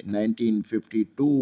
1952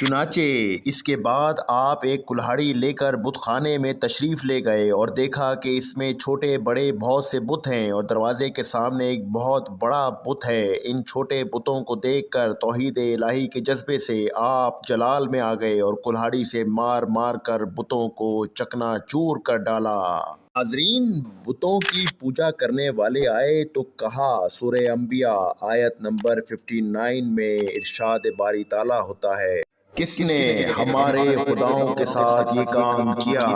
چنانچہ اس کے بعد آپ ایک کلہاڑی لے کر بت خانے میں تشریف لے گئے اور دیکھا کہ اس میں چھوٹے بڑے بہت سے بت ہیں اور دروازے کے سامنے ایک بہت بڑا بت ہے۔ ان چھوٹے بتوں کو دیکھ کر توحید الہی کے جذبے سے آپ جلال میں آ گئے اور کلہاڑی سے مار مار کر بتوں کو چکنا چور کر ڈالا۔ ناظرین، بتوں کی پوجا کرنے والے آئے تو کہا، سورہ انبیاء آیت نمبر 59 میں ارشاد باری تعالیٰ ہوتا ہے، کس نے ہمارے خداؤں کے ساتھ یہ کام کیا؟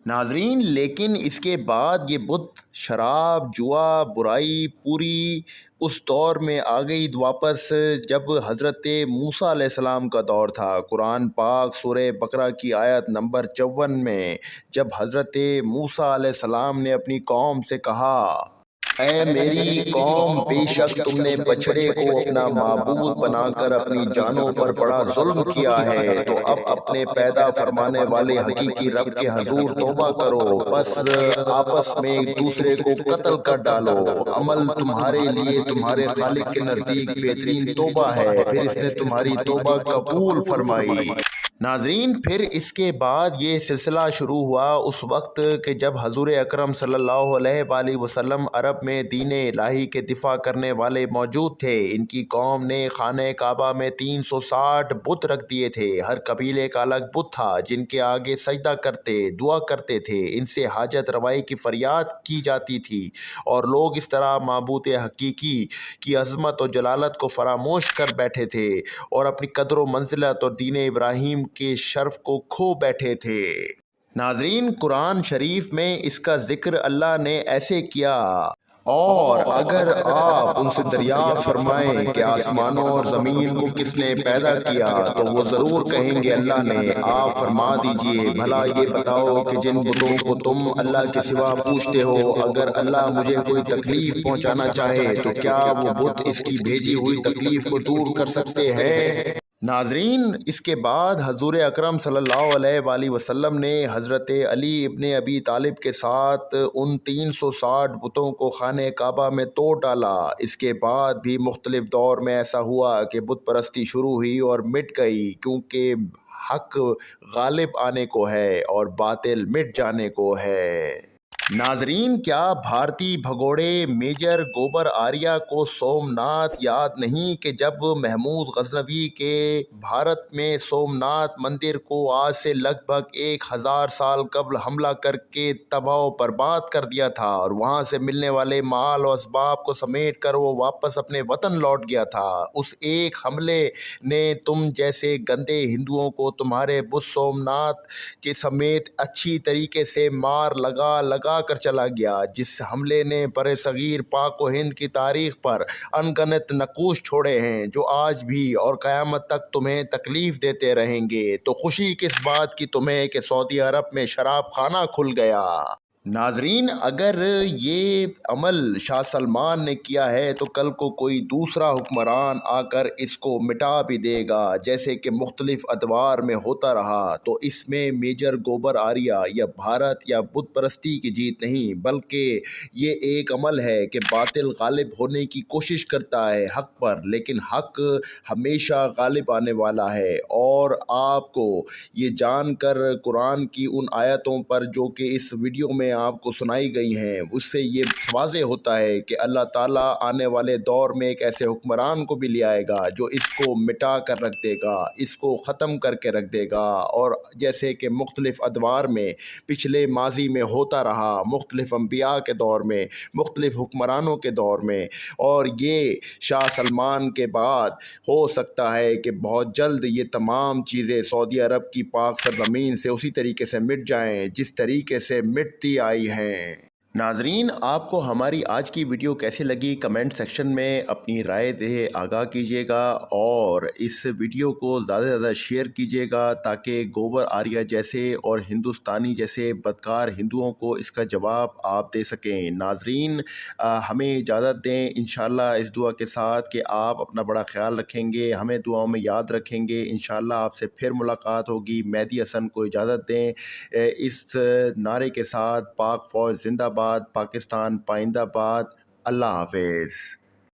ناظرین، لیکن اس کے بعد یہ بت، شراب، جوا، برائی پوری اس دور میں آ گئی واپس جب حضرت موسیٰ علیہ السلام کا دور تھا۔ قرآن پاک سورہ بقرہ کی آیت نمبر 54 میں جب حضرت موسیٰ علیہ السلام نے اپنی قوم سے کہا، اے میری قوم، بے شک تم نے بچڑے کو اپنا معبود بنا کر اپنی جانوں پر بڑا ظلم کیا ہے، تو اب اپنے پیدا فرمانے والے حقیقی رب کے حضور توبہ کرو، بس آپس میں ایک دوسرے کو قتل کر ڈالو۔ عمل تمہارے لیے تمہارے خالق کے نزدیک بہترین توبہ ہے، پھر اس نے تمہاری توبہ قبول فرمائی۔ ناظرین، پھر اس کے بعد یہ سلسلہ شروع ہوا اس وقت کہ جب حضور اکرم صلی اللہ علیہ وآلہ وسلم عرب میں دین الہی کے دفاع کرنے والے موجود تھے۔ ان کی قوم نے خانہ کعبہ میں 360 بت رکھ دیے تھے۔ ہر قبیلے کا الگ بت تھا جن کے آگے سجدہ کرتے، دعا کرتے تھے، ان سے حاجت روائی کی فریاد کی جاتی تھی، اور لوگ اس طرح معبود حقیقی کی عظمت و جلالت کو فراموش کر بیٹھے تھے اور اپنی قدر و منزلت اور دین ابراہیم کے شرف کو کھو بیٹھے تھے۔ ناظرین، قرآن شریف میں اس کا ذکر اللہ نے ایسے کیا، اور اگر آپ ان سے دریافت فرمائیں کہ آسمانوں اور زمین کو کس نے پیدا کیا تو وہ ضرور کہیں گے اللہ نے۔ آپ فرما دیجئے، بھلا یہ بتاؤ کہ جن بتوں کو تم اللہ کے سوا پوجتے ہو، اگر اللہ مجھے کوئی تکلیف پہنچانا چاہے تو کیا وہ بت اس کی بھیجی ہوئی تکلیف کو دور کر سکتے ہیں؟ ناظرین، اس کے بعد حضور اکرم صلی اللہ علیہ وآلہ وسلم نے حضرت علی ابن ابی طالب کے ساتھ ان 360 بتوں کو خانہ کعبہ میں توڑ ڈالا۔ اس کے بعد بھی مختلف دور میں ایسا ہوا کہ بت پرستی شروع ہوئی اور مٹ گئی، کیونکہ حق غالب آنے کو ہے اور باطل مٹ جانے کو ہے۔ ناظرین، کیا بھارتی بھگوڑے میجر گوبر آریہ کو سومناتھ یاد نہیں کہ جب محمود غزنوی کے بھارت میں سومناتھ مندر کو آج سے لگ بھگ 1000 سال قبل حملہ کر کے تباہ و برباد کر دیا تھا، اور وہاں سے ملنے والے مال و اسباب کو سمیٹ کر وہ واپس اپنے وطن لوٹ گیا تھا؟ اس ایک حملے نے تم جیسے گندے ہندوؤں کو تمہارے بت سومناتھ کے سمیت اچھی طریقے سے مار لگا کر چلا گیا، جس حملے نے برِ صغیر پاک و ہند کی تاریخ پر انگنت نقوش چھوڑے ہیں جو آج بھی اور قیامت تک تمہیں تکلیف دیتے رہیں گے۔ تو خوشی کس بات کی تمہیں کہ سعودی عرب میں شراب خانہ کھل گیا؟ ناظرین، اگر یہ عمل شاہ سلمان نے کیا ہے تو کل کو کوئی دوسرا حکمران آ کر اس کو مٹا بھی دے گا، جیسے کہ مختلف ادوار میں ہوتا رہا۔ تو اس میں میجر گوبر آریہ یا بھارت یا بت پرستی کی جیت نہیں، بلکہ یہ ایک عمل ہے کہ باطل غالب ہونے کی کوشش کرتا ہے حق پر، لیکن حق ہمیشہ غالب آنے والا ہے۔ اور آپ کو یہ جان کر قرآن کی ان آیتوں پر جو کہ اس ویڈیو میں آپ کو سنائی گئی ہیں، اس سے یہ واضح ہوتا ہے کہ اللہ تعالیٰ آنے والے دور میں ایک ایسے حکمران کو بھی لے آئے گا جو اس کو مٹا کر رکھ دے گا، اس کو ختم کر کے رکھ دے گا۔ اور جیسے کہ مختلف ادوار میں پچھلے ماضی میں ہوتا رہا، مختلف انبیاء کے دور میں، مختلف حکمرانوں کے دور میں، اور یہ شاہ سلمان کے بعد ہو سکتا ہے کہ بہت جلد یہ تمام چیزیں سعودی عرب کی پاک سرزمین سے اسی طریقے سے مٹ جائیں جس طریقے سے مٹتی آئی ہیں۔ ناظرین، آپ کو ہماری آج کی ویڈیو کیسی لگی کمنٹ سیکشن میں اپنی رائے دے آگاہ کیجیے گا، اور اس ویڈیو کو زیادہ سے زیادہ شیئر کیجیے گا تاکہ گوبر آریہ جیسے اور ہندوستانی جیسے بدکار ہندوؤں کو اس کا جواب آپ دے سکیں۔ ناظرین، ہمیں اجازت دیں انشاءاللہ اس دعا کے ساتھ کہ آپ اپنا بڑا خیال رکھیں گے، ہمیں دعاؤں میں یاد رکھیں گے۔ انشاءاللہ آپ سے پھر ملاقات ہوگی۔ مہدی حسن کو اجازت دیں اس نعرے کے ساتھ، پاک فوج زندہ باد، پاکستان پائندہ باد۔ اللہ حافظ۔